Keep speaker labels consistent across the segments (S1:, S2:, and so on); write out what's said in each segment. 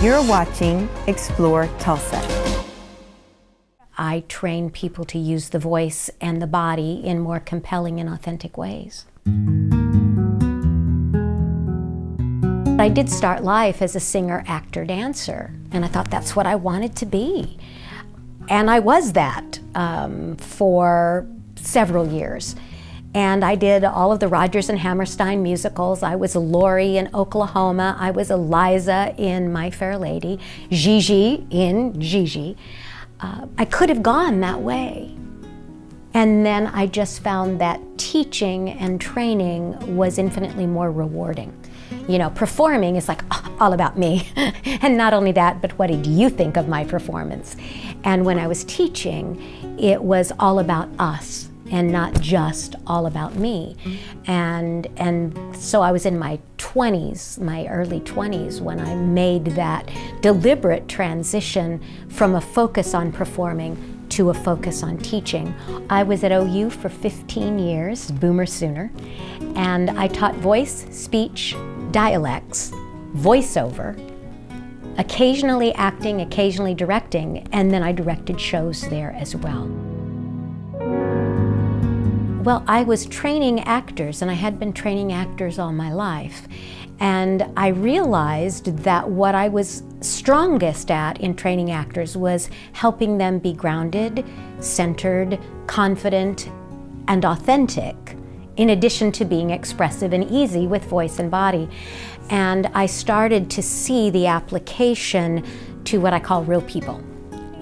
S1: You're watching Explore Tulsa.
S2: I train people to use the voice and the body in more compelling and authentic ways. I did start life as a singer, actor, dancer, and I thought that's what I wanted to be. And I was that for several years. And I did all of the Rodgers and Hammerstein musicals. I was Laurie in Oklahoma. I was Eliza in My Fair Lady, Gigi in Gigi. I could have gone that way. And then I just found that teaching and training was infinitely more rewarding. You know, performing is like all about me. And not only that, but what did you think of my performance? And when I was teaching, it was all about us and not just all about me. And so I was in my 20s, my early 20s, when I made that deliberate transition from a focus on performing to a focus on teaching. I was at OU for 15 years, boomer sooner, and I taught voice, speech, dialects, voiceover, occasionally acting, occasionally directing, and then I directed shows there as well. Well, I was training actors, and I had been training actors all my life. And I realized that what I was strongest at in training actors was helping them be grounded, centered, confident, and authentic, in addition to being expressive and easy with voice and body. And I started to see the application to what I call real people,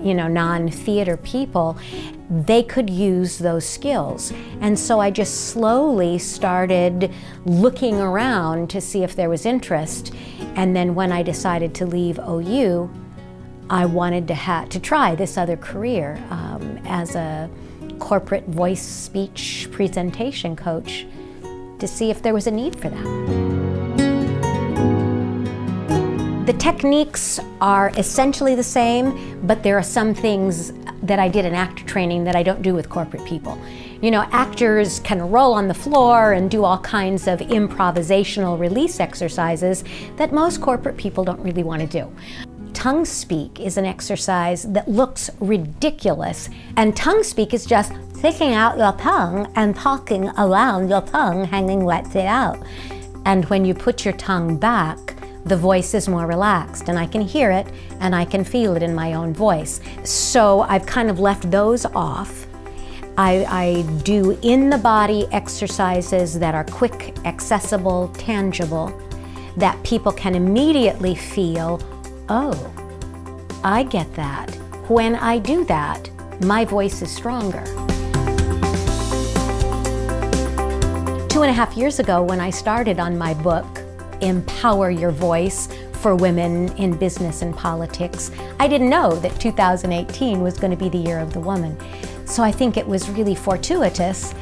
S2: you know, non-theater people. They could use those skills. And so I just slowly started looking around to see if there was interest. And then when I decided to leave OU, I wanted to try this other career as a corporate voice speech presentation coach to see if there was a need for that. The techniques are essentially the same, but there are some things that I did in actor training that I don't do with corporate people. You know, actors can roll on the floor and do all kinds of improvisational release exercises that most corporate people don't really want to do. Tongue speak is an exercise that looks ridiculous, and tongue speak is just sticking out your tongue and talking around your tongue, hanging right out. And when you put your tongue back, the voice is more relaxed, and I can hear it and I can feel it in my own voice. So I've kind of left those off. I do in-the-body exercises that are quick, accessible, tangible, that people can immediately feel, oh, I get that. When I do that, my voice is stronger. 2.5 years ago, when I started on my book, Empower Your Voice for Women in Business and Politics, I didn't know that 2018 was going to be the year of the woman. So I think it was really fortuitous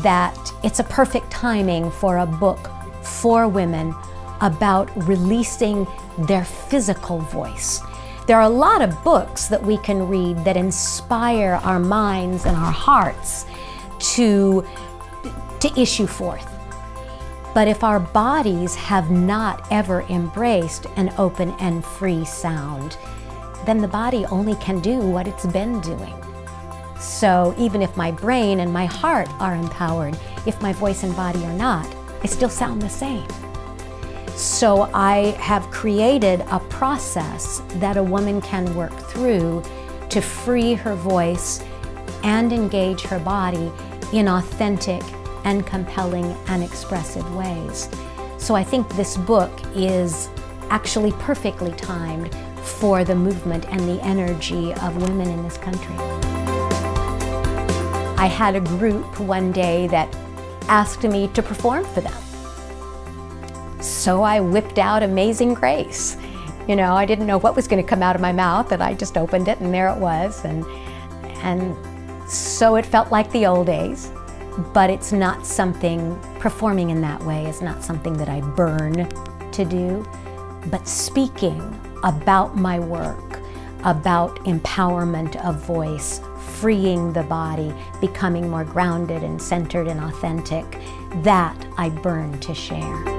S2: that it's a perfect timing for a book for women about releasing their physical voice. There are a lot of books that we can read that inspire our minds and our hearts to issue forth. But if our bodies have not ever embraced an open and free sound, then the body only can do what it's been doing. So even if my brain and my heart are empowered, if my voice and body are not, I still sound the same. So I have created a process that a woman can work through to free her voice and engage her body in authentic and compelling and expressive ways. So I think this book is actually perfectly timed for the movement and the energy of women in this country. I had a group one day that asked me to perform for them. So I whipped out Amazing Grace. You know, I didn't know what was going to come out of my mouth, and I just opened it and there it was. And so it felt like the old days. But it's not something, performing in that way is not something that I burn to do, but speaking about my work, about empowerment of voice, freeing the body, becoming more grounded and centered and authentic, that I burn to share.